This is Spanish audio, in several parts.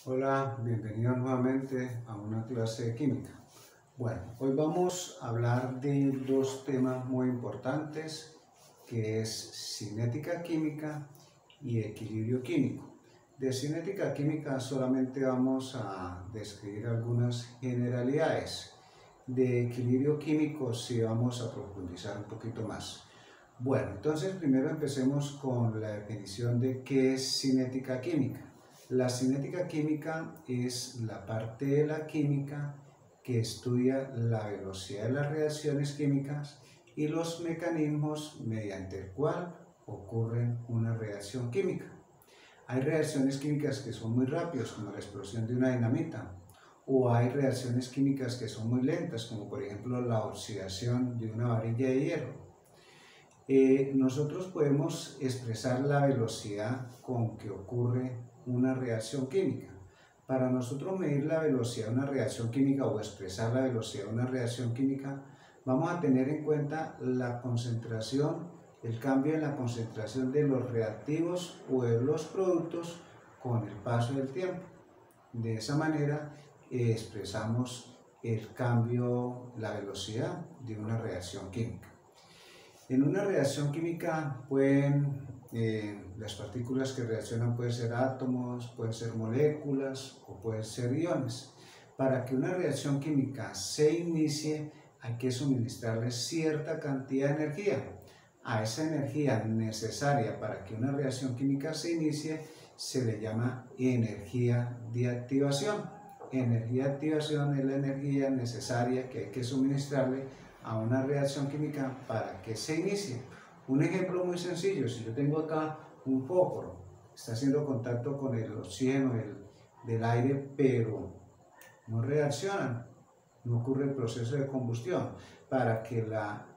Hola, bienvenidos nuevamente a una clase de química. Bueno, hoy vamos a hablar de dos temas muy importantes, que es cinética química y equilibrio químico. De cinética química solamente vamos a describir algunas generalidades. De equilibrio químico sí vamos a profundizar un poquito más. Bueno, entonces primero empecemos con la definición de qué es cinética química. La cinética química es la parte de la química que estudia la velocidad de las reacciones químicas y los mecanismos mediante el cual ocurre una reacción química. Hay reacciones químicas que son muy rápidas, como la explosión de una dinamita, o hay reacciones químicas que son muy lentas, como por ejemplo la oxidación de una varilla de hierro. Nosotros podemos expresar la velocidad con que ocurre una reacción química. Para nosotros medir la velocidad de una reacción química o expresar la velocidad de una reacción química, vamos a tener en cuenta la concentración, el cambio en la concentración de los reactivos o de los productos con el paso del tiempo. De esa manera expresamos el cambio, la velocidad de una reacción química. En una reacción química las partículas que reaccionan pueden ser átomos, pueden ser moléculas o pueden ser iones. Para que una reacción química se inicie hay que suministrarle cierta cantidad de energía. A esa energía necesaria para que una reacción química se inicie se le llama energía de activación. Energía de activación es la energía necesaria que hay que suministrarle a una reacción química para que se inicie. Un ejemplo muy sencillo: si yo tengo acá un fósforo, está haciendo contacto con el oxígeno del aire, pero no reaccionan, no ocurre el proceso de combustión. Para que la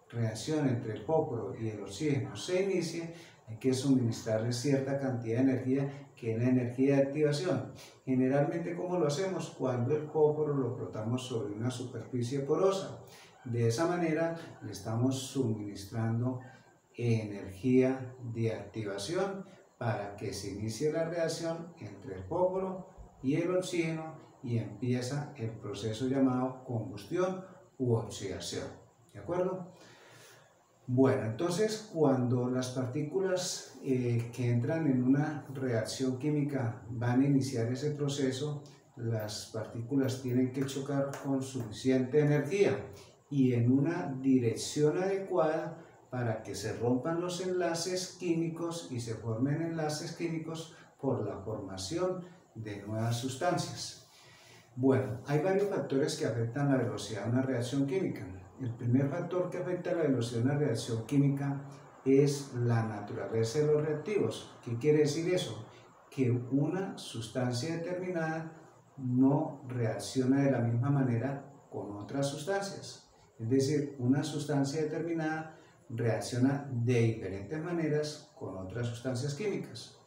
reacción entre el fósforo y el oxígeno se inicie, hay que suministrarle cierta cantidad de energía, que es la energía de activación. Generalmente, ¿cómo lo hacemos? Cuando el fósforo lo frotamos sobre una superficie porosa. De esa manera le estamos suministrando energía de activación para que se inicie la reacción entre el fósforo y el oxígeno y empieza el proceso llamado combustión u oxidación. ¿De acuerdo? Bueno, entonces cuando las partículas que entran en una reacción química van a iniciar ese proceso, las partículas tienen que chocar con suficiente energía y en una dirección adecuada para que se rompan los enlaces químicos y se formen enlaces químicos por la formación de nuevas sustancias. Bueno, hay varios factores que afectan la velocidad de una reacción química. El primer factor que afecta la velocidad de una reacción química es la naturaleza de los reactivos. ¿Qué quiere decir eso? Que una sustancia determinada no reacciona de la misma manera con otras sustancias. Es decir, una sustancia determinada reacciona de diferentes maneras con otras sustancias químicas.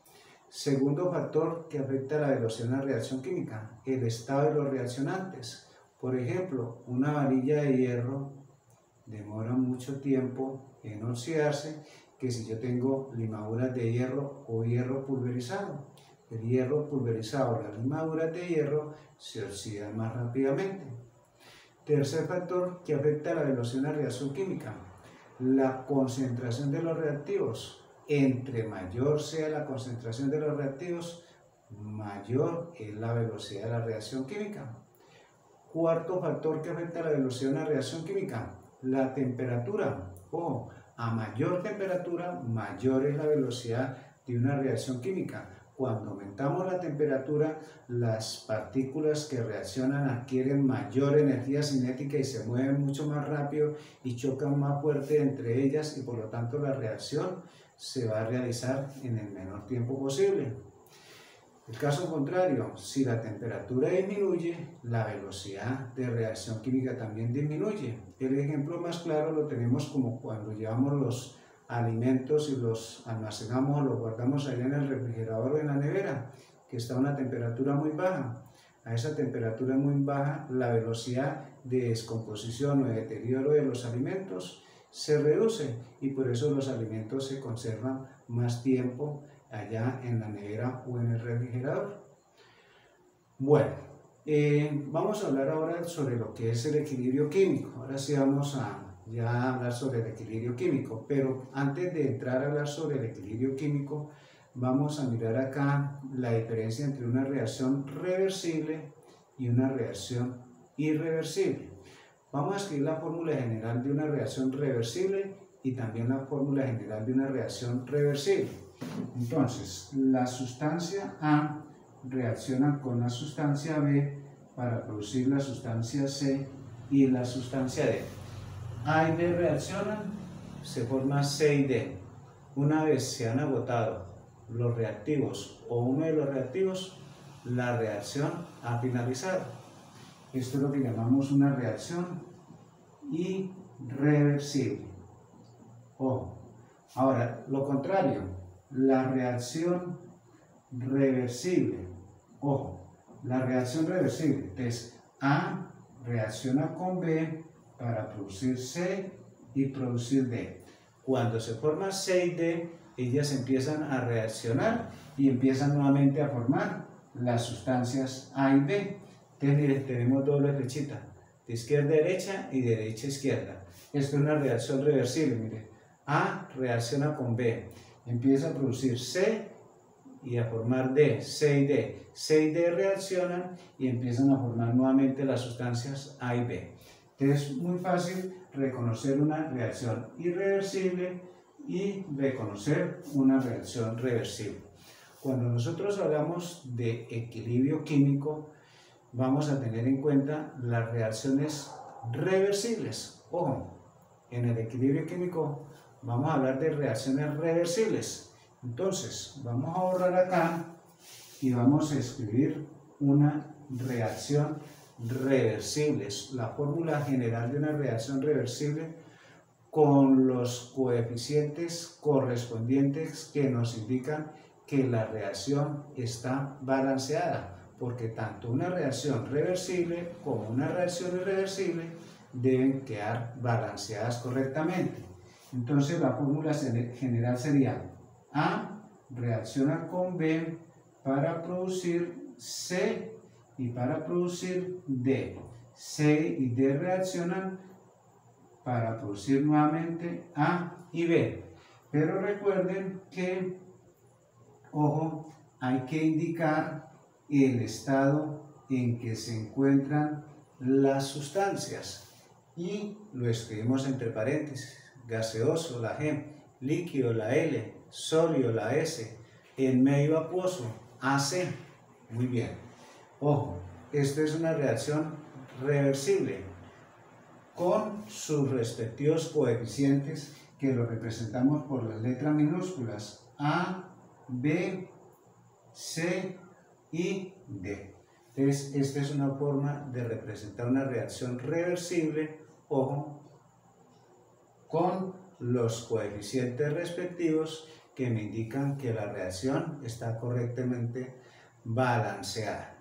Segundo factor que afecta la velocidad de una reacción química: el estado de los reaccionantes. Por ejemplo, una varilla de hierro demora mucho tiempo en oxidarse que si yo tengo limaduras de hierro o hierro pulverizado. El hierro pulverizado, las limaduras de hierro se oxidan más rápidamente. Tercer factor que afecta la velocidad de una reacción química: la concentración de los reactivos. Entre mayor sea la concentración de los reactivos, mayor es la velocidad de la reacción química. Cuarto factor que afecta la velocidad de una reacción química: la temperatura. Ojo, a mayor temperatura, mayor es la velocidad de una reacción química. Cuando aumentamos la temperatura, las partículas que reaccionan adquieren mayor energía cinética y se mueven mucho más rápido y chocan más fuerte entre ellas, y por lo tanto la reacción se va a realizar en el menor tiempo posible. El caso contrario, si la temperatura disminuye, la velocidad de reacción química también disminuye. El ejemplo más claro lo tenemos como cuando llevamos los alimentos y los almacenamos o los guardamos allá en el refrigerador o en la nevera, que está a una temperatura muy baja. A esa temperatura muy baja, la velocidad de descomposición o de deterioro de los alimentos se reduce y por eso los alimentos se conservan más tiempo allá en la nevera o en el refrigerador. Bueno, vamos a hablar ahora sobre lo que es el equilibrio químico. Ahora sí vamos a ya hablar sobre el equilibrio químico, pero antes de entrar a hablar sobre el equilibrio químico, vamos a mirar acá la diferencia entre una reacción reversible y una reacción irreversible. Vamos a escribir la fórmula general de una reacción reversible y también la fórmula general de una reacción reversible. Entonces, la sustancia A reacciona con la sustancia B para producir la sustancia C y la sustancia D. A y B reaccionan, se forma C y D. Una vez se han agotado los reactivos o uno de los reactivos, la reacción ha finalizado. Esto es lo que llamamos una reacción irreversible. Ojo. Ahora, lo contrario, la reacción reversible. Ojo, la reacción reversible. Entonces, A reacciona con B para producir C y producir D. Cuando se forma C y D, ellas empiezan a reaccionar y empiezan nuevamente a formar las sustancias A y B. Entonces, miren, tenemos doble flechita, de izquierda a derecha y de derecha a izquierda. Esto es una reacción reversible, miren. A reacciona con B, empieza a producir C y a formar D, C y D. C y D reaccionan y empiezan a formar nuevamente las sustancias A y B. Entonces es muy fácil reconocer una reacción irreversible y reconocer una reacción reversible. Cuando nosotros hablamos de equilibrio químico, vamos a tener en cuenta las reacciones reversibles. Ojo, en el equilibrio químico vamos a hablar de reacciones reversibles. Entonces, vamos a borrar acá y vamos a escribir una reacción reversible. La fórmula general de una reacción reversible con los coeficientes correspondientes que nos indican que la reacción está balanceada, porque tanto una reacción reversible como una reacción irreversible deben quedar balanceadas correctamente. Entonces la fórmula general sería A reacciona con B para producir C y para producir D. C y D reaccionan para producir nuevamente A y B. Pero recuerden que, ojo, hay que indicar el estado en que se encuentran las sustancias y lo escribimos entre paréntesis. Gaseoso, la G, líquido, la L, sólido, la S, en medio acuoso, AC. Muy bien. Ojo, esta es una reacción reversible con sus respectivos coeficientes que lo representamos por las letras minúsculas A, B, C y D. Entonces, esta es una forma de representar una reacción reversible, ojo, con los coeficientes respectivos que me indican que la reacción está correctamente balanceada.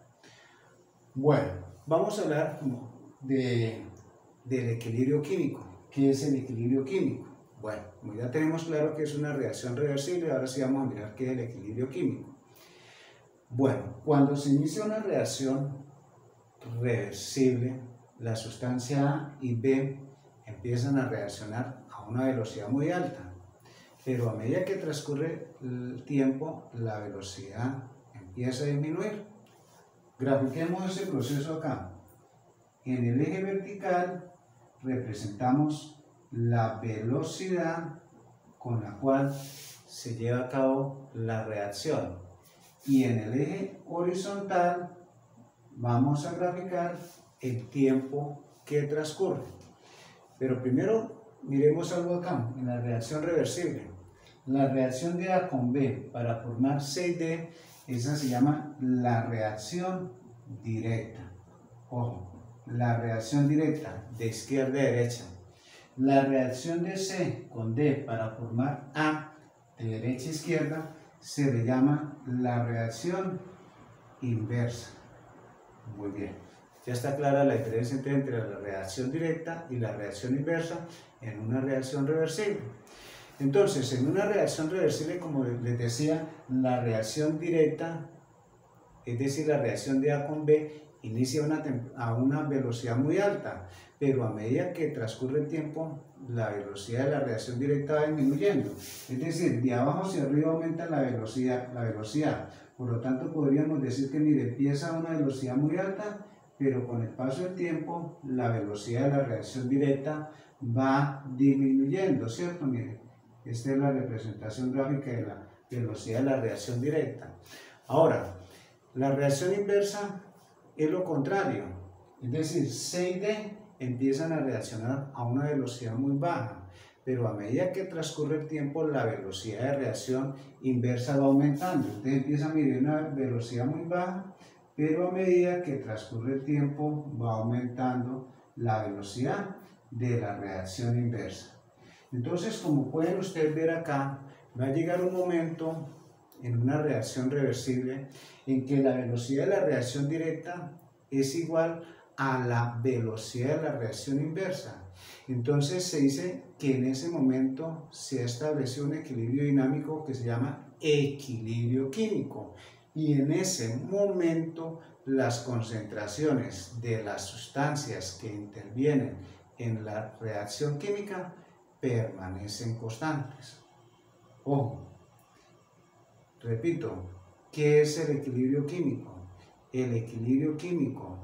Bueno, vamos a hablar del equilibrio químico. ¿Qué es el equilibrio químico? Bueno, como ya tenemos claro que es una reacción reversible, ahora sí vamos a mirar qué es el equilibrio químico. Bueno, cuando se inicia una reacción reversible, la sustancia A y B empiezan a reaccionar a una velocidad muy alta, pero a medida que transcurre el tiempo, la velocidad empieza a disminuir. Grafiquemos ese proceso acá. En el eje vertical representamos la velocidad con la cual se lleva a cabo la reacción. Y en el eje horizontal vamos a graficar el tiempo que transcurre. Pero primero miremos algo acá, en la reacción reversible. La reacción de A con B para formar C y D, esa se llama la reacción directa. Ojo, la reacción directa de izquierda a derecha. La reacción de C con D para formar A de derecha a izquierda se le llama la reacción inversa. Muy bien. Ya está clara la diferencia entre la reacción directa y la reacción inversa en una reacción reversible. Entonces, en una reacción reversible, como les decía, la reacción directa Es decir, la reacción de A con B inicia a una velocidad muy alta, pero a medida que transcurre el tiempo, la velocidad de la reacción directa va disminuyendo. Es decir, de abajo hacia arriba aumenta la velocidad. Por lo tanto, podríamos decir que mire, empieza a una velocidad muy alta, pero con el paso del tiempo, la velocidad de la reacción directa va disminuyendo, ¿cierto? Mire, esta es la representación gráfica de la velocidad de la reacción directa. Ahora, la reacción inversa es lo contrario, es decir, C y D empiezan a reaccionar a una velocidad muy baja, pero a medida que transcurre el tiempo la velocidad de reacción inversa va aumentando. Entonces empieza a medir una velocidad muy baja, pero a medida que transcurre el tiempo va aumentando la velocidad de la reacción inversa. Entonces, como pueden ustedes ver acá, va a llegar un momento en una reacción reversible en que la velocidad de la reacción directa es igual a la velocidad de la reacción inversa. Entonces se dice que en ese momento se ha establecido un equilibrio dinámico que se llama equilibrio químico, y en ese momento las concentraciones de las sustancias que intervienen en la reacción química permanecen constantes. Ojo, repito, ¿qué es el equilibrio químico? El equilibrio químico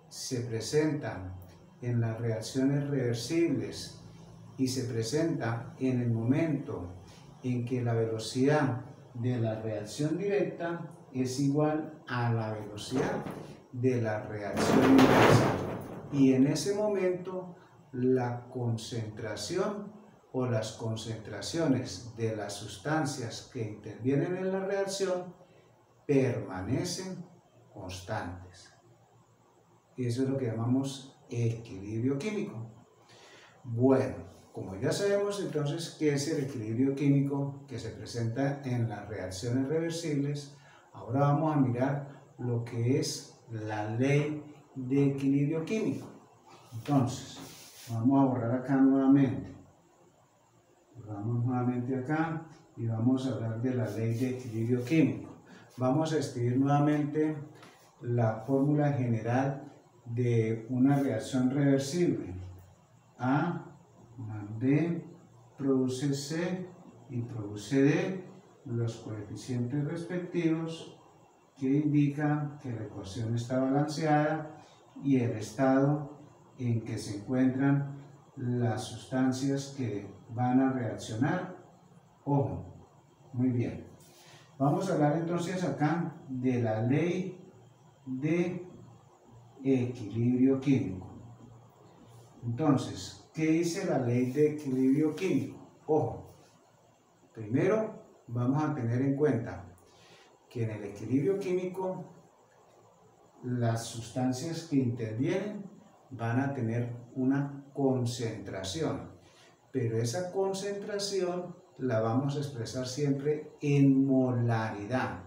se presenta en las reacciones reversibles y se presenta en el momento en que la velocidad de la reacción directa es igual a la velocidad de la reacción inversa, y en ese momento la concentración o las concentraciones de las sustancias que intervienen en la reacción permanecen constantes. Eso es lo que llamamos equilibrio químico. Bueno, como ya sabemos entonces qué es el equilibrio químico que se presenta en las reacciones reversibles, ahora vamos a mirar lo que es la ley de equilibrio químico. Entonces, vamos a borrar acá nuevamente. Borramos nuevamente acá y vamos a hablar de la ley de equilibrio químico. Vamos a escribir nuevamente la fórmula general de una reacción reversible. A más B produce C y produce D, los coeficientes respectivos que indican que la ecuación está balanceada y el estado en que se encuentran las sustancias que van a reaccionar. Ojo, muy bien. Vamos a hablar entonces acá de la ley de equilibrio químico. Entonces, ¿qué dice la ley de equilibrio químico? Ojo, primero vamos a tener en cuenta que en el equilibrio químico las sustancias que intervienen van a tener una concentración, pero esa concentración la vamos a expresar siempre en molaridad.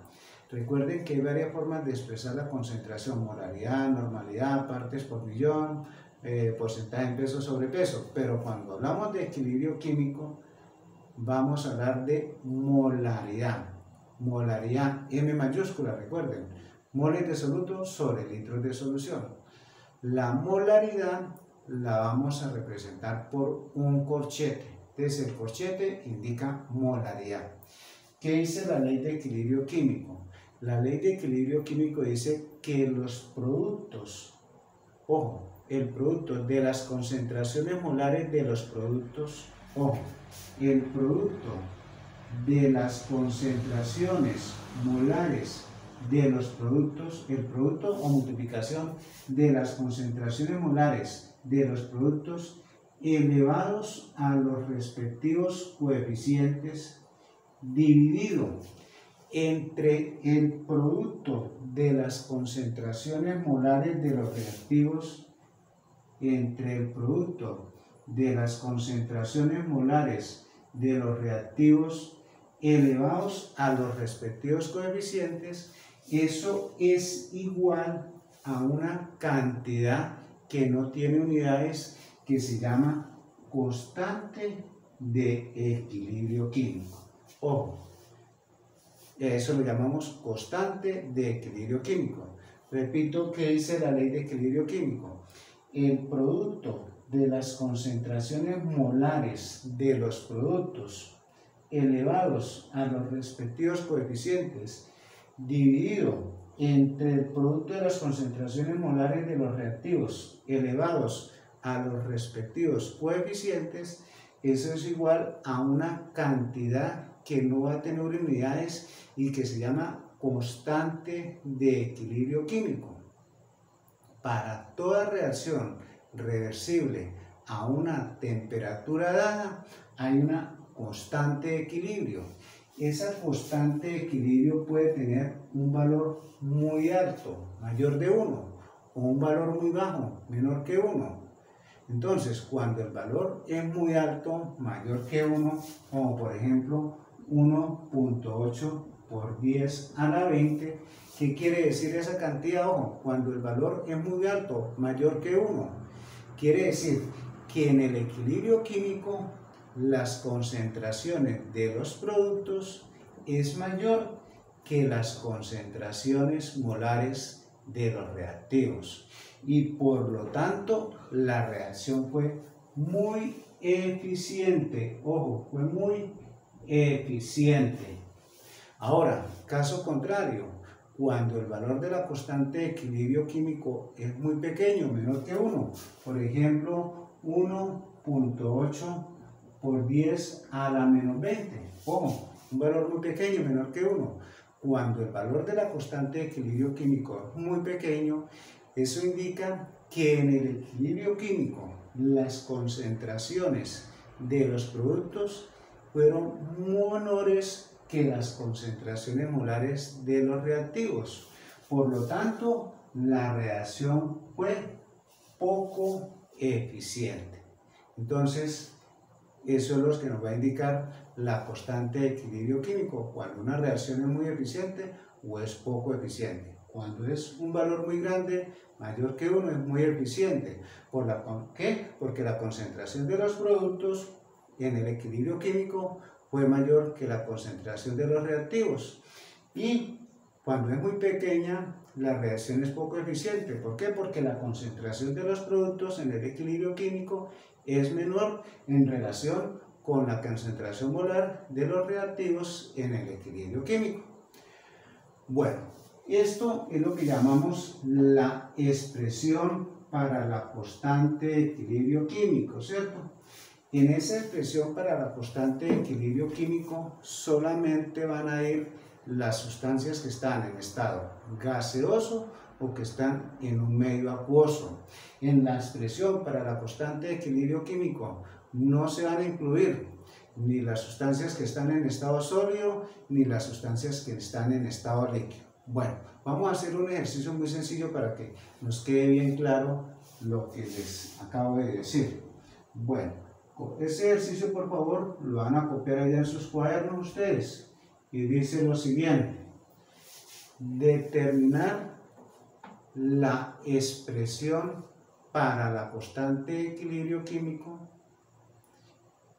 Recuerden que hay varias formas de expresar la concentración: molaridad, normalidad, partes por millón, porcentaje en peso sobre peso. Pero cuando hablamos de equilibrio químico, vamos a hablar de molaridad. Molaridad, M mayúscula, recuerden, moles de soluto sobre litros de solución. La molaridad la vamos a representar por un corchete. Entonces el corchete indica molaridad. ¿Qué dice la ley de equilibrio químico? La ley de equilibrio químico dice que los productos, ojo, el producto de las concentraciones molares de los productos, ojo, el producto de las concentraciones molares de los productos, el producto o multiplicación de las concentraciones molares de los productos elevados a los respectivos coeficientes dividido entre el producto de las concentraciones molares de los reactivos, entre el producto de las concentraciones molares de los reactivos elevados a los respectivos coeficientes. Eso es igual a una cantidad que no tiene unidades, que se llama constante de equilibrio químico. Ojo, Eso lo llamamos constante de equilibrio químico. Repito que dice la ley de equilibrio químico. El producto de las concentraciones molares de los productos elevados a los respectivos coeficientes dividido entre el producto de las concentraciones molares de los reactivos elevados a los respectivos coeficientes, eso es igual a una cantidad que no va a tener unidades y que se llama constante de equilibrio químico. Para toda reacción reversible a una temperatura dada, hay una constante de equilibrio. Esa constante de equilibrio puede tener un valor muy alto, mayor de 1, o un valor muy bajo, menor que 1. Entonces, cuando el valor es muy alto, mayor que 1, como por ejemplo 1.8 por 10 a la 20, ¿qué quiere decir esa cantidad? Ojo, cuando el valor es muy alto, mayor que 1, quiere decir que en el equilibrio químico las concentraciones de los productos es mayor que las concentraciones molares de los reactivos y por lo tanto la reacción fue muy eficiente. Ojo, fue muy eficiente. Ahora, caso contrario, cuando el valor de la constante de equilibrio químico es muy pequeño, menor que 1, por ejemplo 1.8 por 10 a la menos 20, ojo, un valor muy pequeño, menor que 1. Cuando el valor de la constante de equilibrio químico es muy pequeño, eso indica que en el equilibrio químico las concentraciones de los productos fueron menores que las concentraciones molares de los reactivos. Por lo tanto, la reacción fue poco eficiente. Entonces, eso es lo que nos va a indicar la constante de equilibrio químico, cuando una reacción es muy eficiente o es poco eficiente. Cuando es un valor muy grande, mayor que 1, es muy eficiente. ¿Por qué? Porque la concentración de los productos en el equilibrio químico fue mayor que la concentración de los reactivos. Y cuando es muy pequeña, la reacción es poco eficiente. ¿Por qué? Porque la concentración de los productos en el equilibrio químico es menor en relación con la concentración molar de los reactivos en el equilibrio químico. Bueno, esto es lo que llamamos la expresión para la constante de equilibrio químico, ¿cierto? En esa expresión para la constante de equilibrio químico solamente van a ir las sustancias que están en estado gaseoso o que están en un medio acuoso. En la expresión para la constante de equilibrio químico no se van a incluir ni las sustancias que están en estado sólido ni las sustancias que están en estado líquido. Bueno, vamos a hacer un ejercicio muy sencillo para que nos quede bien claro lo que les acabo de decir. Bueno, ese ejercicio por favor lo van a copiar allá en sus cuadernos ustedes y dice lo siguiente: determinar la expresión para la constante de equilibrio químico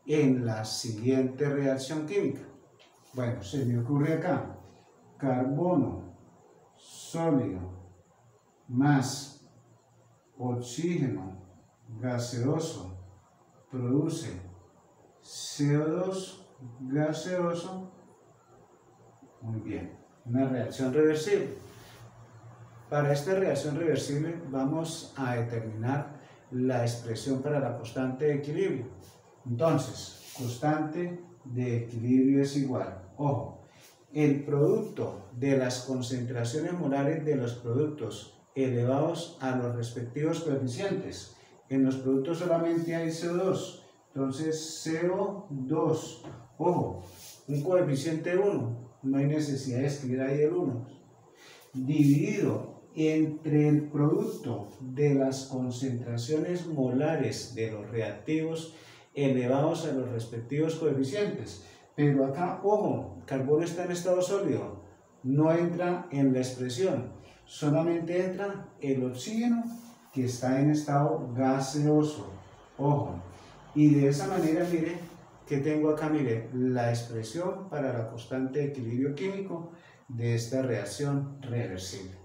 en la siguiente reacción química. Bueno, se me ocurre acá: carbono sólido más oxígeno gaseoso produce CO2 gaseoso. Muy bien, una reacción reversible. Para esta reacción reversible vamos a determinar la expresión para la constante de equilibrio. Entonces, constante de equilibrio es igual, ojo, el producto de las concentraciones molares de los productos elevados a los respectivos coeficientes. En los productos solamente hay CO2, entonces CO2, ojo, un coeficiente 1, no hay necesidad de escribir ahí el 1, dividido entre el producto de las concentraciones molares de los reactivos elevados a los respectivos coeficientes. Pero acá, ojo, carbono está en estado sólido, no entra en la expresión, solamente entra el oxígeno que está en estado gaseoso, ojo. Y de esa manera, mire, ¿qué tengo acá? Mire, la expresión para la constante de equilibrio químico de esta reacción reversible.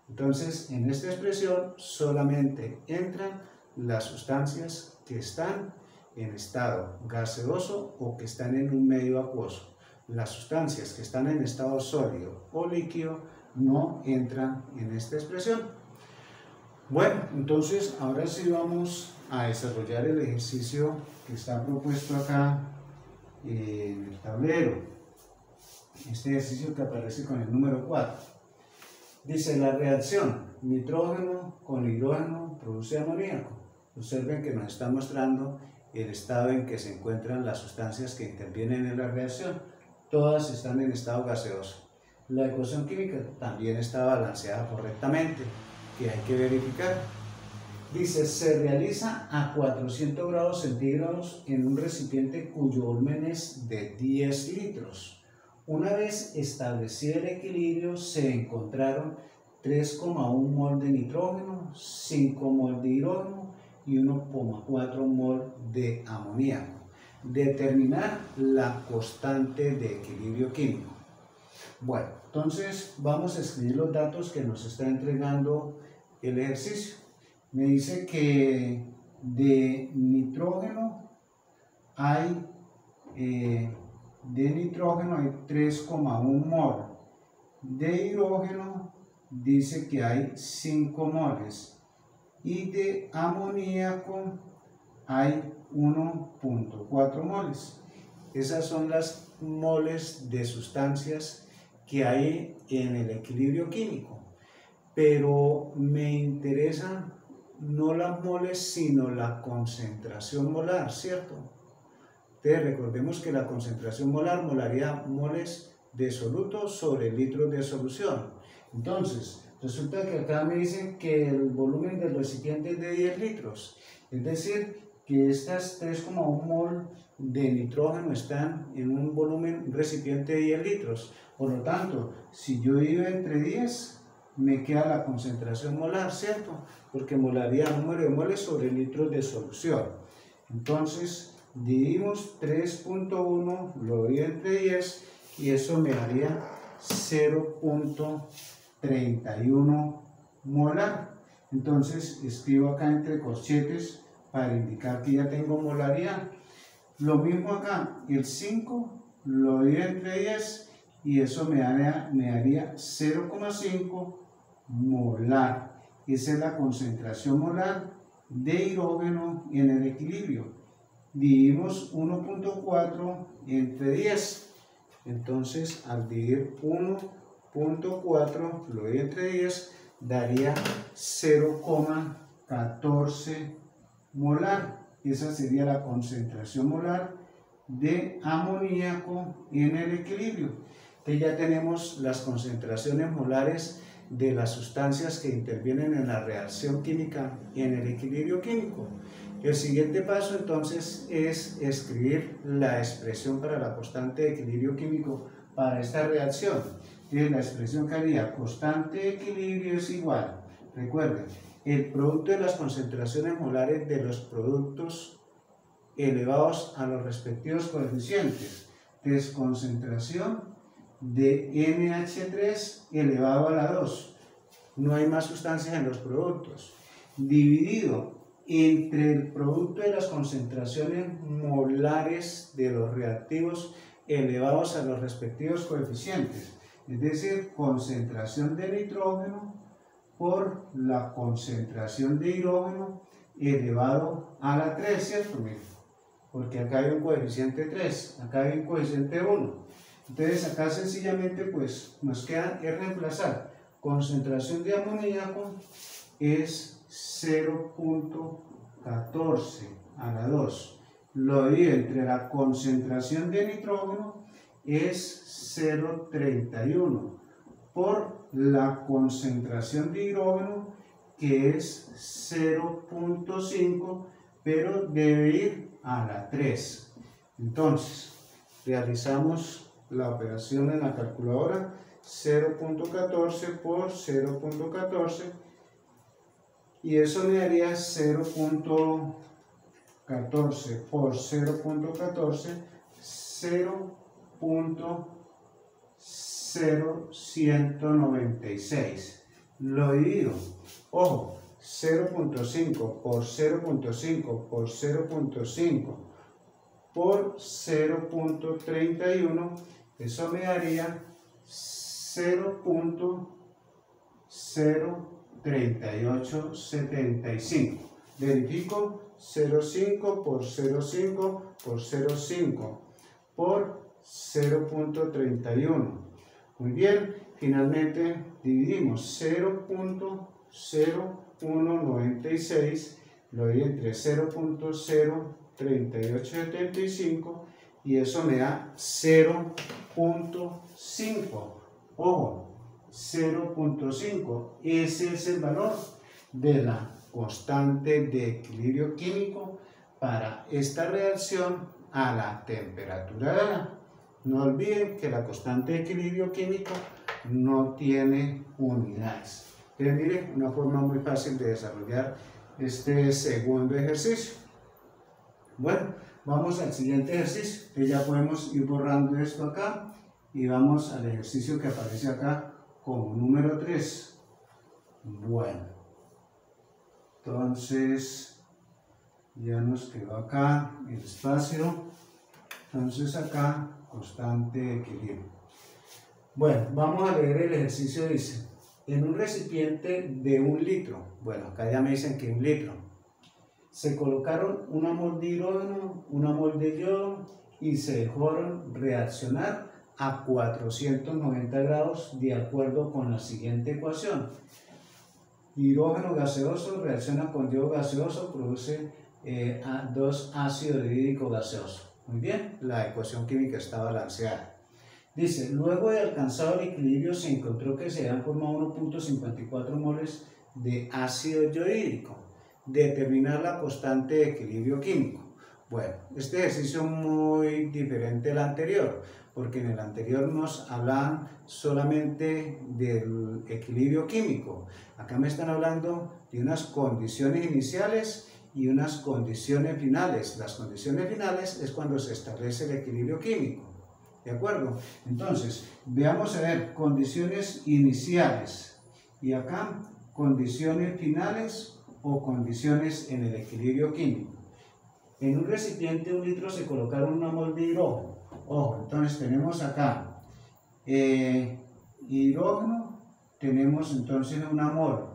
Entonces, en esta expresión solamente entran las sustancias que están en estado gaseoso o que están en un medio acuoso. Las sustancias que están en estado sólido o líquido no entran en esta expresión. Bueno, entonces ahora sí vamos a desarrollar el ejercicio que está propuesto acá en el tablero. Este ejercicio que aparece con el número 4. Dice, la reacción nitrógeno con hidrógeno produce amoníaco. Observen que nos está mostrando el estado en que se encuentran las sustancias que intervienen en la reacción. Todas están en estado gaseoso. La ecuación química también está balanceada correctamente, que hay que verificar. Dice, se realiza a 400 grados centígrados en un recipiente cuyo volumen es de 10 litros. Una vez establecido el equilibrio, se encontraron 3,1 mol de nitrógeno, 5 mol de hidrógeno y 1,4 mol de amoníaco. Determinar la constante de equilibrio químico. Bueno, entonces vamos a escribir los datos que nos está entregando el ejercicio. Me dice que de nitrógeno hay 3,1 mol. De hidrógeno dice que hay 5 moles. Y de amoníaco hay 1,4 moles. Esas son las moles de sustancias que hay en el equilibrio químico. Pero me interesan no las moles, sino la concentración molar, ¿cierto? Entonces recordemos que la concentración molar, molaría moles de soluto sobre litros de solución. Entonces, resulta que acá me dicen que el volumen del recipiente es de 10 litros. Es decir, que estas 3,1 mol de nitrógeno están en un volumen, un recipiente de 10 litros. Por lo tanto, si yo divido entre 10, me queda la concentración molar, ¿cierto? Porque molaría el número de moles sobre litros de solución. Entonces, dividimos 3,1, lo divido entre 10 y eso me daría 0,31 molar. Entonces, escribo acá entre corchetes para indicar que ya tengo molaridad. Lo mismo acá, el 5 lo divido entre 10 y eso me daría 0,5 molar. Esa es la concentración molar de hidrógeno en el equilibrio. Dividimos 1,4 entre 10. Entonces, al dividir 1,4 lo divido entre 10, daría 0,14 molar. Esa sería la concentración molar de amoníaco en el equilibrio. Entonces ya tenemos las concentraciones molares de las sustancias que intervienen en la reacción química en el equilibrio químico. El siguiente paso entonces es escribir la expresión para la constante de equilibrio químico para esta reacción. Entonces la expresión que haría constante de equilibrio es igual, recuerden, el producto de las concentraciones molares de los productos elevados a los respectivos coeficientes. Entonces concentración de NH3 elevado a la 2. No hay más sustancias en los productos. Dividido entre el producto de las concentraciones molares de los reactivos elevados a los respectivos coeficientes. Es decir, concentración de nitrógeno por la concentración de hidrógeno elevado a la 3, ¿cierto? Porque acá hay un coeficiente 3, acá hay un coeficiente 1. Entonces acá sencillamente pues nos queda es reemplazar. Concentración de amoníaco es 0,14 a la 2. Lo divido entre la concentración de nitrógeno es 0,31 por la concentración de hidrógeno que es 0,5, pero debe ir a la 3. Entonces realizamos la operación en la calculadora. 0,14 por 0,14 y eso me daría 0,14 14 por 0.14, 0.0196. Lo divido. Ojo, 0.5 por 0.5 por 0.5 por 0.31, eso me daría 0.03875. Verifico 0.5 por 0.5 por 0.5 por 0.31. Muy bien, finalmente dividimos 0.0196, lo doy entre 0.03875 y eso me da 0.5. Ojo, 0.5, ese es el valor de la constante de equilibrio químico para esta reacción a la temperatura dada. No olviden que la constante de equilibrio químico no tiene unidades. Pero miren, una forma muy fácil de desarrollar este segundo ejercicio. Bueno, vamos al siguiente ejercicio, que ya podemos ir borrando esto acá y vamos al ejercicio que aparece acá como número 3. Bueno, entonces ya nos quedó acá el espacio, entonces acá constante de equilibrio. Bueno, vamos a leer el ejercicio. Dice, en un recipiente de 1 litro, bueno, acá ya me dicen que 1 litro, se colocaron una mol de hidrógeno, una mol de yodo y se dejaron reaccionar a 490 grados de acuerdo con la siguiente ecuación. Hidrógeno gaseoso reacciona con yodo gaseoso, produce 2 ácido hidrídico gaseoso. Muy bien, la ecuación química está balanceada. Dice, luego de alcanzado el equilibrio se encontró que se han formado 1.54 moles de ácido yodhídrico. Determinar la constante de equilibrio químico. Bueno, este ejercicio es muy diferente al anterior, porque en el anterior nos hablaban solamente del equilibrio químico. Acá me están hablando de unas condiciones iniciales y unas condiciones finales. Las condiciones finales es cuando se establece el equilibrio químico. ¿De acuerdo? Entonces, veamos a ver condiciones iniciales y acá condiciones finales o condiciones en el equilibrio químico. En un recipiente de 1 litro se colocaron una mol de hidrógeno. Ojo, entonces tenemos acá hidrógeno, tenemos entonces una mol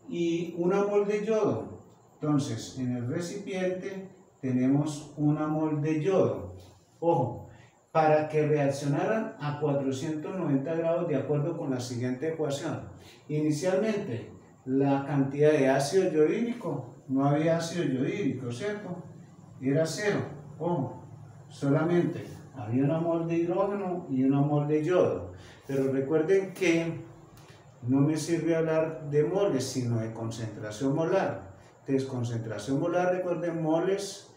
y una mol de yodo. Entonces, en el recipiente tenemos una mol de yodo. Ojo, para que reaccionaran a 490 grados de acuerdo con la siguiente ecuación. Inicialmente, la cantidad de ácido yodhídrico, no había ácido yodhídrico, ¿cierto? Era 0, ojo, solamente había una mol de hidrógeno y una mol de yodo. Pero recuerden que no me sirve hablar de moles, sino de concentración molar. Entonces, concentración molar, recuerden, moles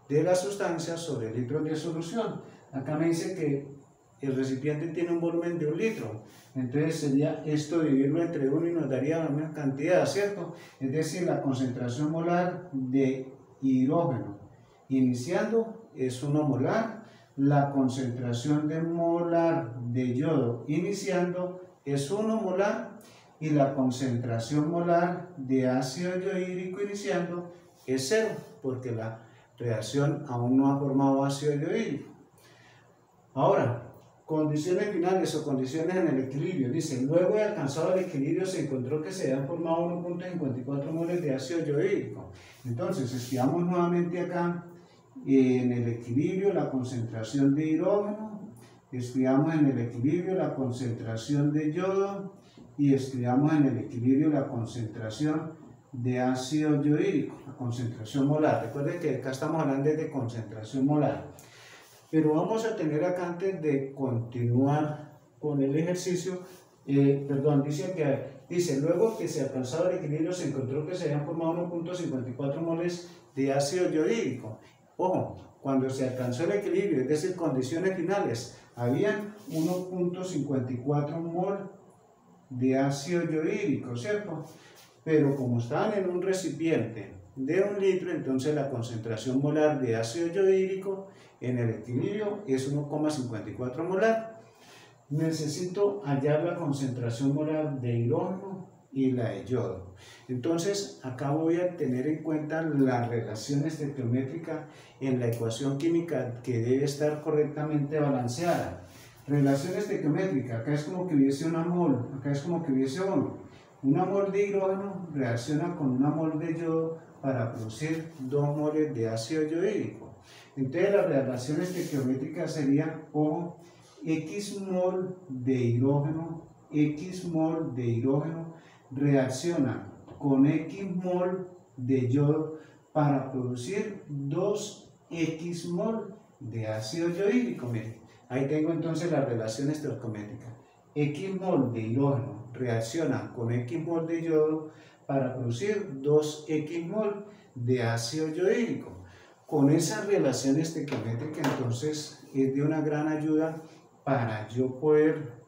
de la sustancia sobre litros de solución. Acá me dice que el recipiente tiene un volumen de 1 litro. Entonces sería esto dividirlo entre 1 y nos daría la misma cantidad, ¿cierto? Es decir, la concentración molar de hidrógeno iniciando es 1 molar. La concentración de molar de yodo iniciando es 1 molar. Y la concentración molar de ácido yodhídrico iniciando es 0, porque la reacción aún no ha formado ácido yodhídrico. Ahora, condiciones finales o condiciones en el equilibrio. Dice, luego de alcanzado el equilibrio se encontró que se habían formado 1.54 moles de ácido yodhídrico. Entonces, estudiamos nuevamente acá en el equilibrio la concentración de hidrógeno, estudiamos en el equilibrio la concentración de yodo y estudiamos en el equilibrio la concentración de ácido yodhídrico, la concentración molar. Recuerden que acá estamos hablando de concentración molar. Pero vamos a tener acá, antes de continuar con el ejercicio, dice, luego que se ha alcanzado el equilibrio se encontró que se habían formado 1.54 moles de ácido yodhídrico. Ojo, cuando se alcanzó el equilibrio, es decir, condiciones finales, habían 1.54 mol de ácido yodhídrico, ¿cierto? Pero como estaban en un recipiente de 1 litro, entonces la concentración molar de ácido yodhídrico en el equilibrio es 1,54 molar. Necesito hallar la concentración molar de hidrógeno y la de yodo. Entonces, acá voy a tener en cuenta la relación estequiométrica en la ecuación química que debe estar correctamente balanceada. Relación estequiométrica, acá es como que hubiese una mol, acá es como que hubiese uno. Una mol de hidrógeno reacciona con una mol de yodo para producir 2 moles de ácido yodhídrico. Entonces, la relación estequiométrica sería O X mol de hidrógeno reacciona con X mol de yodo para producir 2X mol de ácido yodhídrico. Miren, ahí tengo entonces la relación estequiométrica. X mol de hidrógeno reacciona con X mol de yodo para producir 2X mol de ácido yodhídrico. Con esa relación estequiométrica entonces es de una gran ayuda para yo poder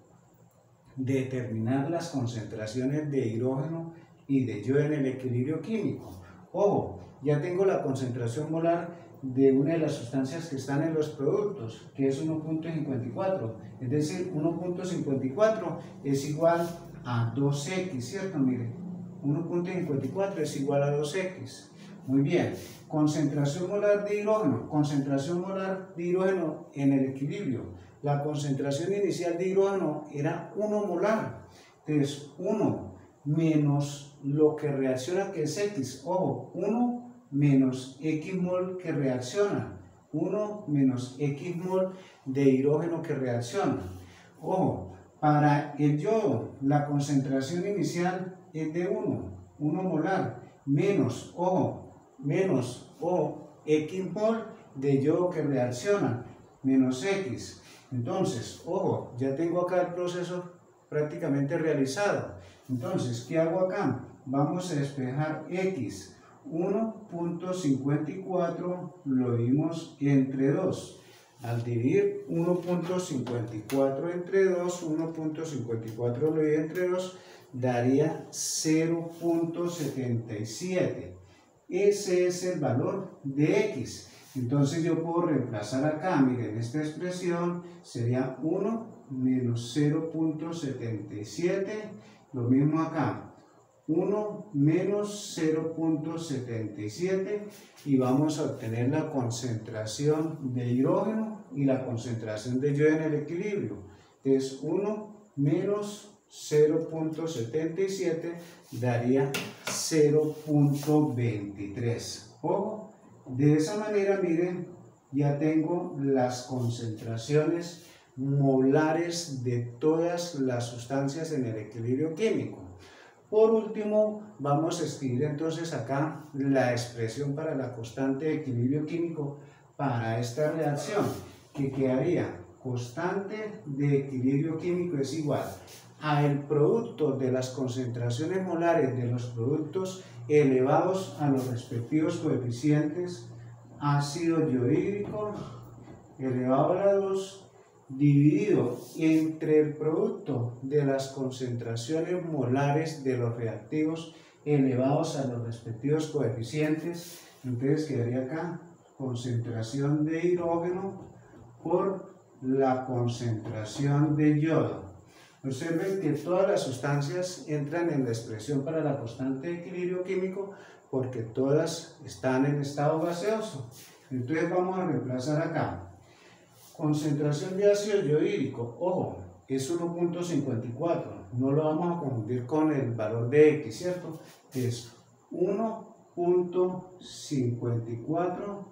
determinar las concentraciones de hidrógeno y de yodo en el equilibrio químico. Ojo, ya tengo la concentración molar de una de las sustancias que están en los productos, que es 1.54, es decir, 1.54 es igual a 2x, ¿cierto? Miren, 1.54 es igual a 2x. Muy bien, concentración molar de hidrógeno en el equilibrio. La concentración inicial de hidrógeno era 1 molar, entonces 1 menos lo que reacciona, que es X, ojo, 1 menos X mol que reacciona, 1 menos X mol de hidrógeno que reacciona. Ojo, para el yodo la concentración inicial es de 1 molar, menos, X mol de yodo que reacciona, menos X. Entonces, ojo, ya tengo acá el proceso prácticamente realizado. Entonces, ¿qué hago acá? Vamos a despejar X. 1.54 lo dimos entre 2. Al dividir 1.54 entre 2, 1.54 lo divido entre 2, daría 0.77. Ese es el valor de X. Entonces yo puedo reemplazar acá, miren, esta expresión sería 1 menos 0.77, lo mismo acá, 1 menos 0.77 y vamos a obtener la concentración de hidrógeno y la concentración de yodo en el equilibrio. Entonces 1 menos 0.77 daría 0.23. Ojo. De esa manera, miren, ya tengo las concentraciones molares de todas las sustancias en el equilibrio químico. Por último, vamos a escribir entonces acá la expresión para la constante de equilibrio químico para esta reacción, que quedaría constante de equilibrio químico es igual a el producto de las concentraciones molares de los productos elevados a los respectivos coeficientes ácido yodhídrico elevado a la 2 dividido entre el producto de las concentraciones molares de los reactivos elevados a los respectivos coeficientes. Entonces quedaría acá concentración de hidrógeno por la concentración de yodo. Observen que todas las sustancias entran en la expresión para la constante de equilibrio químico porque todas están en estado gaseoso. Entonces vamos a reemplazar acá. Concentración de ácido yodhídrico, ojo, es 1.54, no lo vamos a confundir con el valor de X, ¿cierto? Es 1.54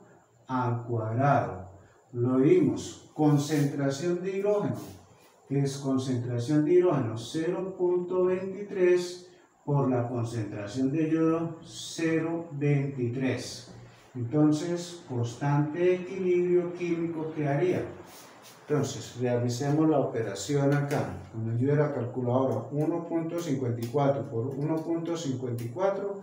al cuadrado. Lo vimos, concentración de hidrógeno, que es concentración de hidrógeno 0.23 por la concentración de yodo 0.23. Entonces, constante de equilibrio químico quedaría. Entonces, realicemos la operación acá. Con ayuda de la calculadora, 1.54 por 1.54.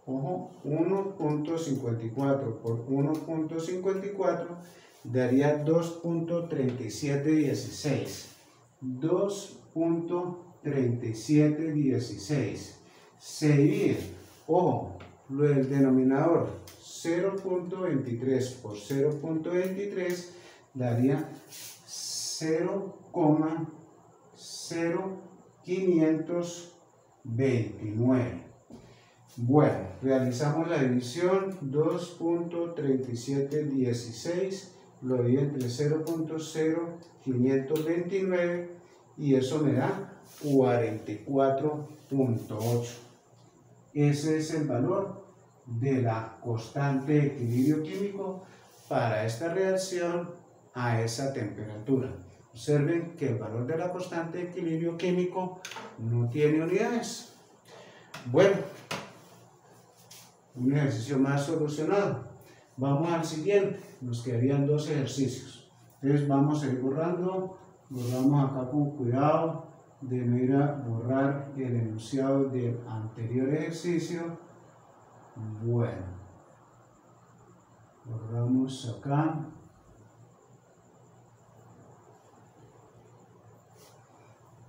Ojo, 1.54 por 1.54 daría 2.3716. 2.3716. Se divide, ojo, el denominador 0.23 por 0.23 daría 0,0529. Bueno, realizamos la división. 2.3716 lo di entre 0.0529 y eso me da 44.8. Ese es el valor de la constante de equilibrio químico para esta reacción a esa temperatura. Observen que el valor de la constante de equilibrio químico no tiene unidades. Bueno, un ejercicio más solucionado. Vamos al siguiente. Nos quedarían dos ejercicios. Entonces vamos a ir borrando. Borramos acá con cuidado de no ir a borrar el enunciado del anterior ejercicio. Bueno, borramos acá.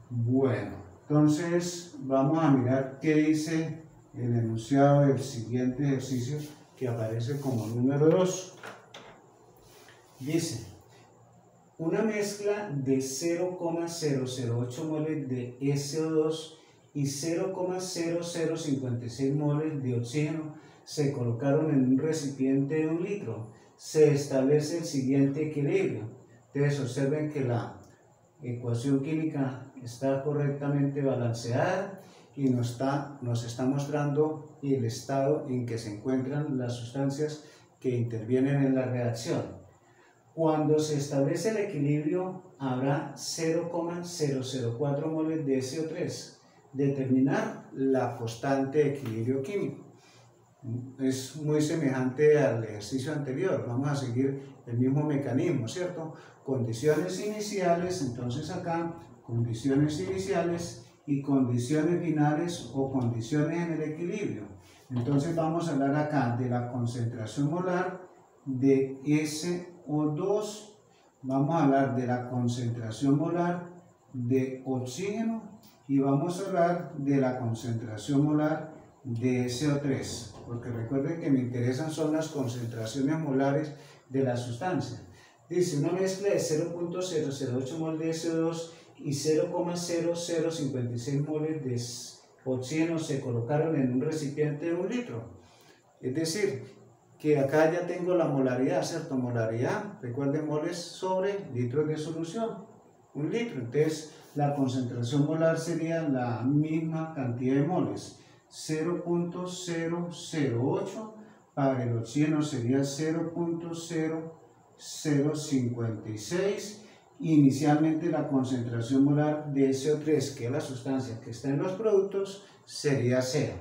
Bueno, entonces vamos a mirar qué dice el enunciado del siguiente ejercicio que aparece como número 2. Dice: una mezcla de 0,008 moles de SO2 y 0,0056 moles de oxígeno se colocaron en un recipiente de 1 litro. Se establece el siguiente equilibrio. Entonces observen que la ecuación química está correctamente balanceada y nos está mostrando el estado en que se encuentran las sustancias que intervienen en la reacción. Cuando se establece el equilibrio, habrá 0,004 moles de SO3. Determinar la constante de equilibrio químico. Es muy semejante al ejercicio anterior. Vamos a seguir el mismo mecanismo, ¿cierto? Condiciones iniciales, entonces acá, condiciones iniciales y condiciones finales o condiciones en el equilibrio. Entonces vamos a hablar acá de la concentración molar de SO2, vamos a hablar de la concentración molar de oxígeno y vamos a hablar de la concentración molar de SO3, porque recuerden que me interesan son las concentraciones molares de la sustancia. Dice: una mezcla de 0.008 mol de SO2 y 0,0056 moles de oxígeno se colocaron en un recipiente de 1 litro. Es decir, que acá ya tengo la molaridad, ¿cierto? Molaridad, recuerden, moles sobre litros de solución, 1 litro. Entonces, la concentración molar sería la misma cantidad de moles, 0.008, para el oxígeno sería 0.0056. Inicialmente la concentración molar de SO3, que es la sustancia que está en los productos, sería 0.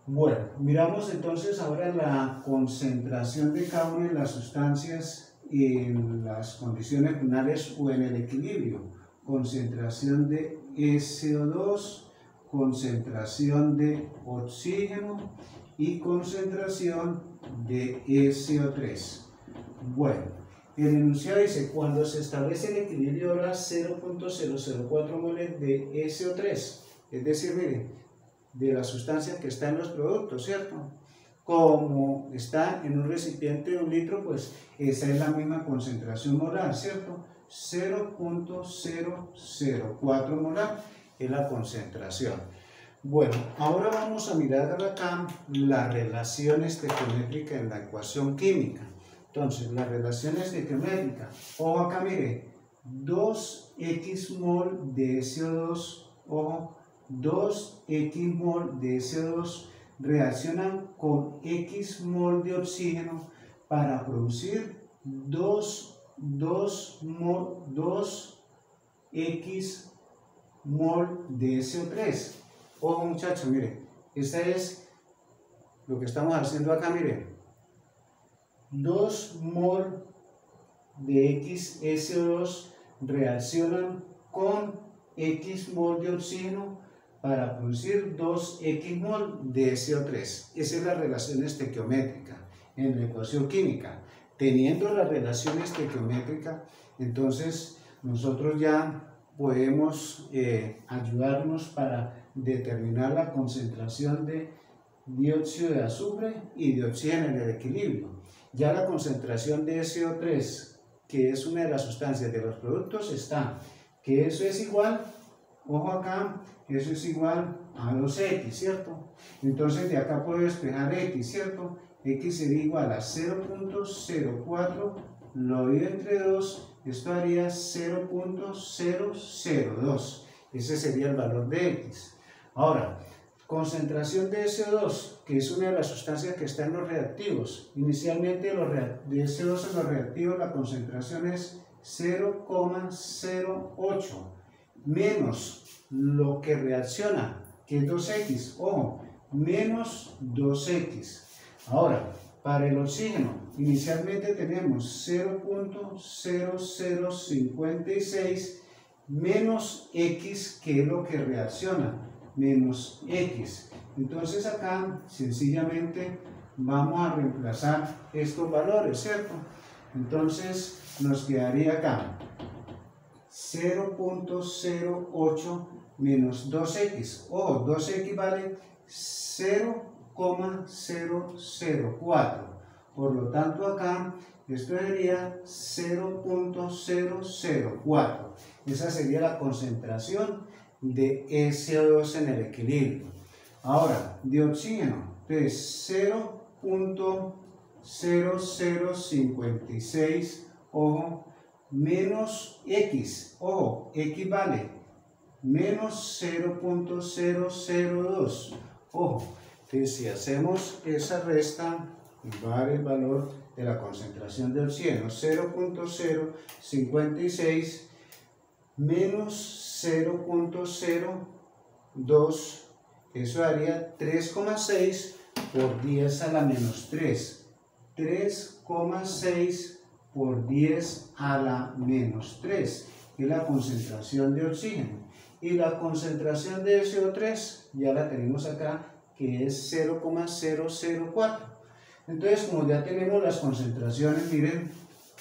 Bueno, miramos entonces ahora la concentración de cada una de las sustancias en las condiciones finales o en el equilibrio. Concentración de SO2, concentración de oxígeno y concentración de SO3. Bueno, el enunciado dice: cuando se establece el equilibrio habrá 0.004 moles de SO3, es decir, miren, de la sustancia que está en los productos, ¿cierto? Como está en un recipiente de 1 litro, pues esa es la misma concentración molar, ¿cierto? 0.004 molar es la concentración. Bueno, ahora vamos a mirar acá la relación estequiométrica en la ecuación química. Entonces, la relación estequiométrica, ojo acá, mire, 2x mol de SO2, ojo, 2x mol de SO2 reaccionan con x mol de oxígeno para producir 2x mol de SO3. Ojo, muchachos, miren, esta es lo que estamos haciendo acá, miren. 2 mol de XSO2 reaccionan con X mol de oxígeno para producir 2X mol de SO3. Esa es la relación estequiométrica en la ecuación química. Teniendo la relación estequiométrica, entonces nosotros ya podemos ayudarnos para determinar la concentración de dióxido de azufre y de oxígeno en el equilibrio. Ya la concentración de SO3, que es una de las sustancias de los productos, está, que eso es igual, ojo acá, eso es igual a 2x, ¿cierto? Entonces de acá puedo despejar x, ¿cierto? X sería igual a 0.04, lo divido entre 2, esto haría 0.002, ese sería el valor de x. Ahora, concentración de SO2, que es una de las sustancias que está en los reactivos. Inicialmente de SO2 en los reactivos la concentración es 0,08 menos lo que reacciona, que es 2x, ojo, menos 2x. Ahora, para el oxígeno, inicialmente tenemos 0.0056 menos x, que es lo que reacciona, menos x. Entonces acá sencillamente vamos a reemplazar estos valores, ¿cierto? Entonces nos quedaría acá 0.08 menos 2x. Ojo, 2x vale 0,004. Por lo tanto acá esto sería 0.004. Esa sería la concentración de SO2 en el equilibrio. Ahora, de oxígeno, entonces 0.0056, ojo, menos x, ojo, x vale menos 0.002, ojo, entonces si hacemos esa resta, va a dar el valor de la concentración de oxígeno, 0.056 menos 0.02, eso daría 3,6 por 10 a la menos 3, 3,6 por 10 a la menos 3, que es la concentración de oxígeno. Y la concentración de SO3 ya la tenemos acá, que es 0,004. Entonces, como ya tenemos las concentraciones, miren,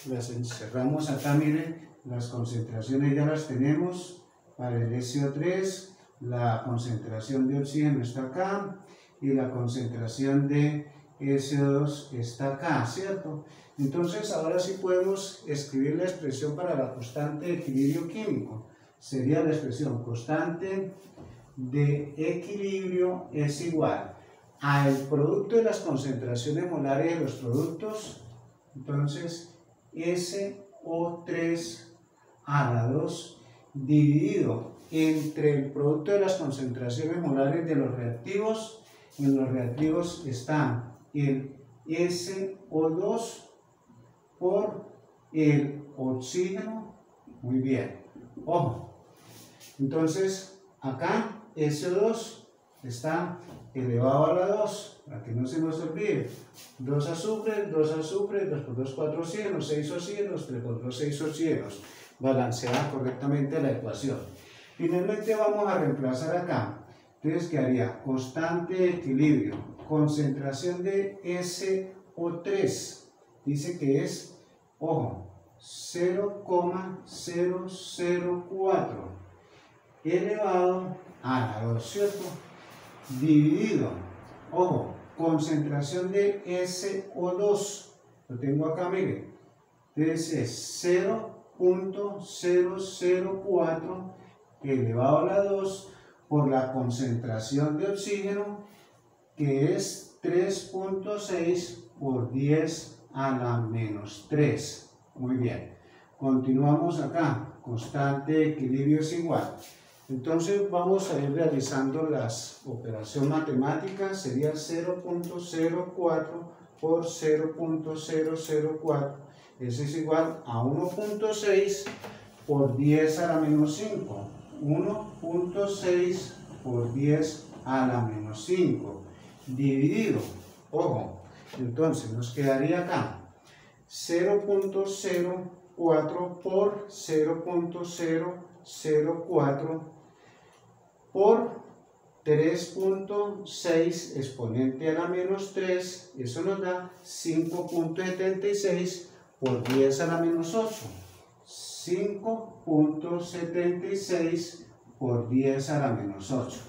las encerramos acá, miren, las concentraciones ya las tenemos. Para el SO3, la concentración de oxígeno está acá y la concentración de SO2 está acá, ¿cierto? Entonces, ahora sí podemos escribir la expresión para la constante de equilibrio químico. Sería la expresión constante de equilibrio es igual al producto de las concentraciones molares de los productos, entonces SO3 a la 2 dividido entre el producto de las concentraciones molares de los reactivos. En los reactivos está el SO2 por el oxígeno. Muy bien, ojo. Entonces, acá SO2 está elevado a la 2, para que no se nos olvide. 2 azufres, 2 azufres, 2 por 2, 4 oxígenos, 6 oxígenos, 3 por 2, 6 oxígenos. Balanceada correctamente la ecuación. Finalmente vamos a reemplazar acá. Entonces quedaría constante de equilibrio, concentración de SO3. Dice que es, ojo, 0,004 elevado a la 2, ¿cierto? Dividido, ojo, concentración de SO2, lo tengo acá, miren, entonces es 0.004 elevado a la 2 por la concentración de oxígeno, que es 3.6 por 10 a la menos 3. Muy bien, continuamos acá, constante de equilibrio es igual. Entonces vamos a ir realizando las operaciones matemáticas, sería 0.04 por 0.004, eso es igual a 1.6 por 10 a la menos 5, 1.6 por 10 a la menos 5, dividido, ojo, entonces nos quedaría acá 0.04 por 0.004 por 3.6 exponente a la menos 3, eso nos da 5.76 por 10 a la menos 8, 5.76 por 10 a la menos 8.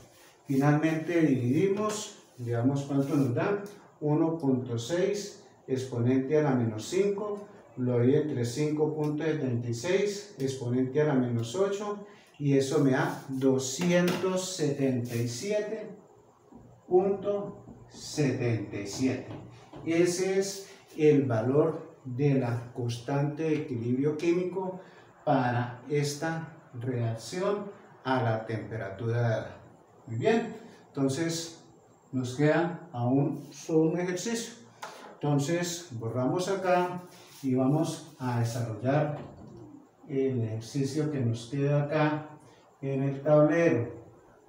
Finalmente dividimos Veamos cuánto nos da. 1.6 exponente a la menos 5, lo doy entre 5.76 exponente a la menos 8 y eso me da 277.77. Ese es el valor de la constante de equilibrio químico para esta reacción a la temperatura de aire. Muy bien, entonces nos queda aún solo un ejercicio. Entonces borramos acá y vamos a desarrollar el ejercicio que nos queda acá en el tablero.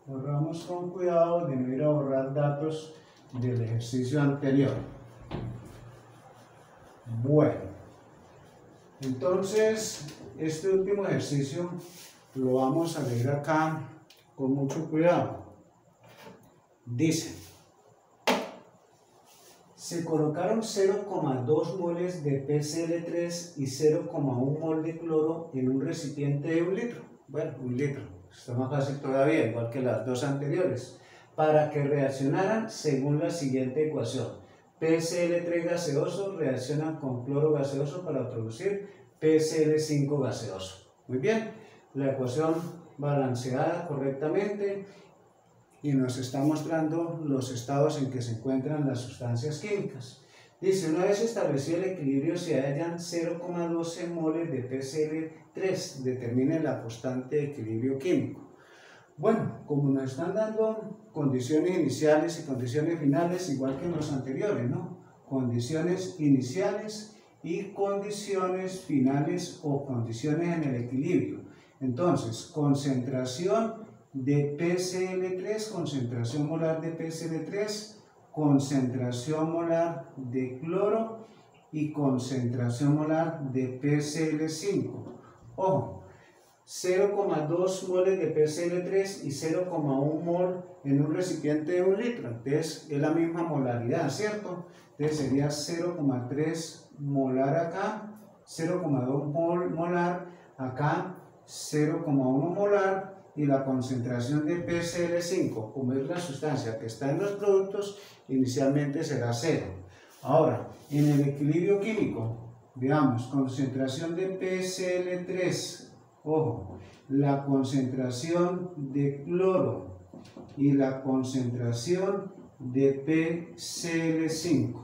Borramos con cuidado de no ir a borrar datos del ejercicio anterior. Bueno, entonces este último ejercicio lo vamos a leer acá con mucho cuidado. Dice: se colocaron 0,2 moles de PCl3 y 0,1 mol de cloro en un recipiente de 1 litro. Bueno, 1 litro, está más fácil todavía, igual que las dos anteriores, para que reaccionaran según la siguiente ecuación. PCl3 gaseoso reacciona con cloro gaseoso para producir PCl5 gaseoso. Muy bien, la ecuación balanceada correctamente y nos está mostrando los estados en que se encuentran las sustancias químicas. Dice: una vez establecido el equilibrio se hallan 0,12 moles de PCl3, determine la constante de equilibrio químico. Bueno, como nos están dando condiciones iniciales y condiciones finales, igual que en los anteriores, ¿no? Condiciones iniciales y condiciones finales o condiciones en el equilibrio. Entonces, concentración de PCl3, concentración molar de PCl3, concentración molar de cloro y concentración molar de PCl5. Ojo, 0,2 moles de PCl3 y 0,1 mol en un recipiente de 1 litro. Entonces es la misma molaridad, ¿cierto? Entonces sería 0,3 molar acá, 0,2 molar acá, 0,1 molar, y la concentración de PCl5, como es la sustancia que está en los productos, inicialmente será 0. Ahora, en el equilibrio químico, veamos, concentración de PCl3, ojo, la concentración de cloro y la concentración de PCl5.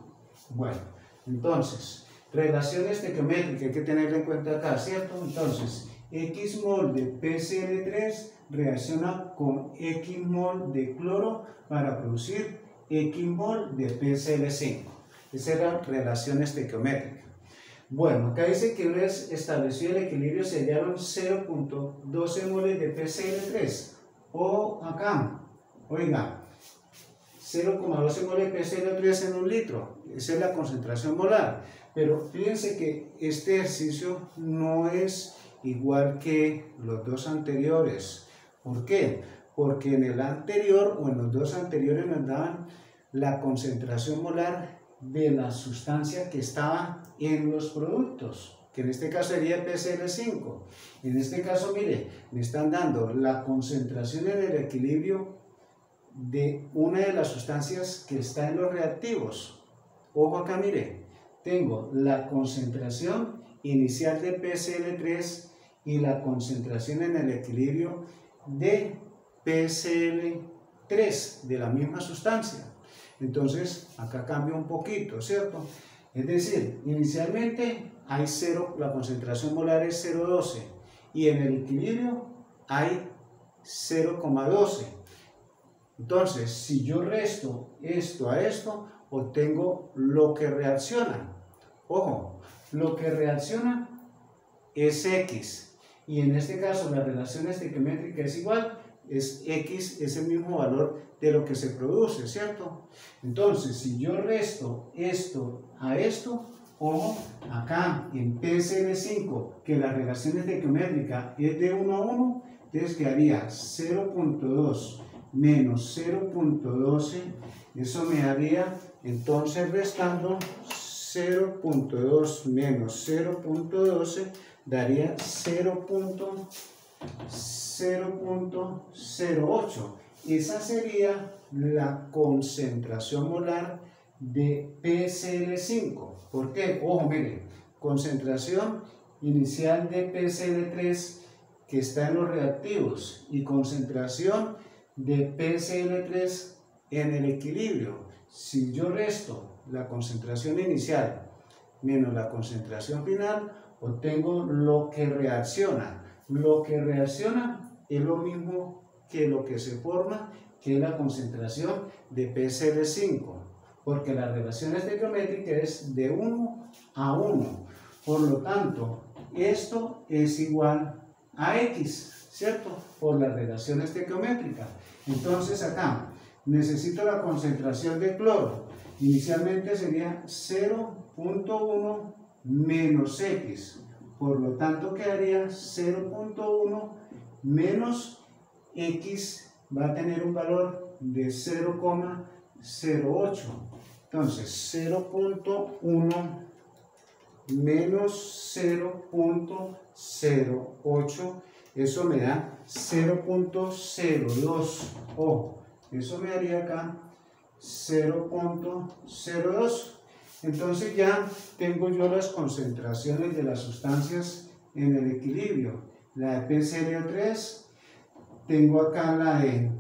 Bueno, entonces, relación estequiométrica, hay que tenerla en cuenta acá, ¿cierto? Entonces, X mol de PCl3 reacciona con X mol de cloro para producir X mol de PCl5. Esa es la relación estequiométrica. Bueno, acá dice que una vez establecido el equilibrio se hallaron 0,12 moles de PCl3. O acá, oiga, 0,12 moles de PCl3 en 1 litro. Esa es la concentración molar. Pero fíjense que este ejercicio no es igual que los dos anteriores. ¿Por qué? Porque en el anterior o en los dos anteriores nos daban la concentración molar de la sustancia que estaba en los productos, que en este caso sería PCl5. En este caso, mire, me están dando la concentración en el equilibrio de una de las sustancias que está en los reactivos. Ojo acá, mire, tengo la concentración inicial de PCl3 y la concentración en el equilibrio de PCl3 de la misma sustancia. Entonces, acá cambia un poquito, ¿cierto? Es decir, inicialmente hay 0, la concentración molar es 0,12 y en el equilibrio hay 0,12. Entonces, si yo resto esto a esto, obtengo lo que reacciona. Ojo, lo que reacciona es X. Y en este caso la relación estequiométrica es igual, es X, es el mismo valor de lo que se produce, ¿cierto? Entonces, si yo resto esto a esto, ojo, acá en PCl5, que la relación estequiométrica es de 1 a 1, entonces quedaría 0,2 menos 0,12, eso me daría, entonces restando 0,2 menos 0,12, daría 0,08. esa sería la concentración molar de PCl5. ¿Por qué? Ojo, miren, concentración inicial de PCl3 que está en los reactivos y concentración de PCl3 en el equilibrio. Si yo resto la concentración inicial menos la concentración final, obtengo lo que reacciona. Lo que reacciona es lo mismo que lo que se forma, que es la concentración de PCl5, porque la relación estequiométrica es de 1 a 1. Por lo tanto, esto es igual a X, ¿cierto? Por la relación estequiométrica. Entonces acá necesito la concentración de cloro. Inicialmente sería 0.1 menos X. Por lo tanto quedaría 0.1 menos X, va a tener un valor de 0,08. Entonces 0.1 menos 0.08, eso me da 0.02. Ojo, eso me daría acá 0.02. Entonces ya tengo yo las concentraciones de las sustancias en el equilibrio. La de PCl3, tengo acá la de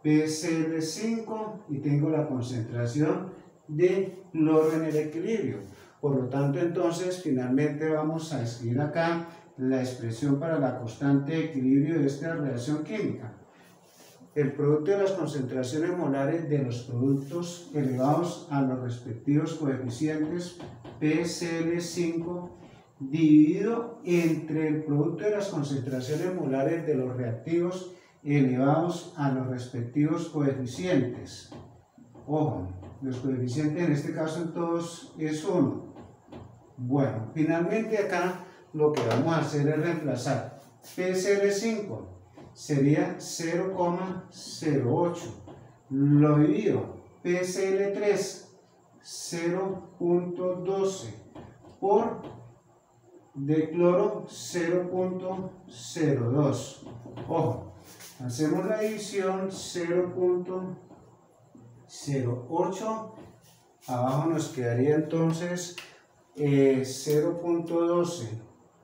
PCl5 y tengo la concentración de cloro en el equilibrio. Por lo tanto, entonces, finalmente vamos a escribir acá la expresión para la constante de equilibrio de esta reacción química. El producto de las concentraciones molares de los productos elevados a los respectivos coeficientes PCl5 dividido entre el producto de las concentraciones molares de los reactivos elevados a los respectivos coeficientes. Ojo, los coeficientes en este caso en todos es 1. Bueno, finalmente acá lo que vamos a hacer es reemplazar PCl5. Sería 0,08, lo divido PCl3 0.12 por de cloro 0.02. Ojo, hacemos la división 0.08, abajo nos quedaría entonces 0.12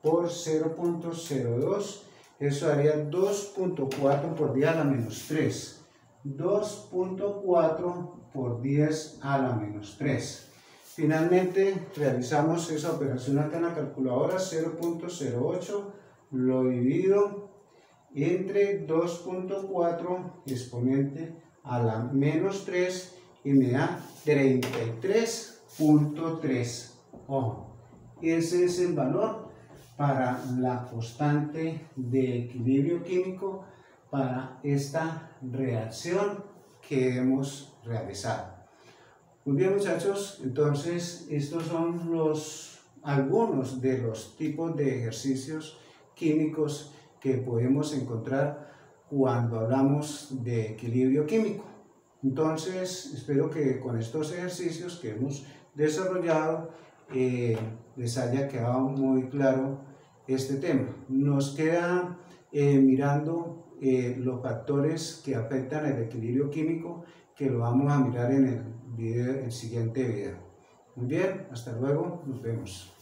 por 0.02. Eso daría 2.4 por 10 a la menos 3. 2.4 por 10 a la menos 3. Finalmente realizamos esa operación acá en la calculadora. 0.08 lo divido entre 2.4 exponente a la menos 3 y me da 33.3. Ojo, ese es el valor para la constante de equilibrio químico para esta reacción que hemos realizado. Muy bien, muchachos, entonces estos son algunos de los tipos de ejercicios químicos que podemos encontrar cuando hablamos de equilibrio químico. Entonces espero que con estos ejercicios que hemos desarrollado les haya quedado muy claro este tema. Nos queda mirando los factores que afectan el equilibrio químico, que lo vamos a mirar en el siguiente video. Muy bien, hasta luego, nos vemos.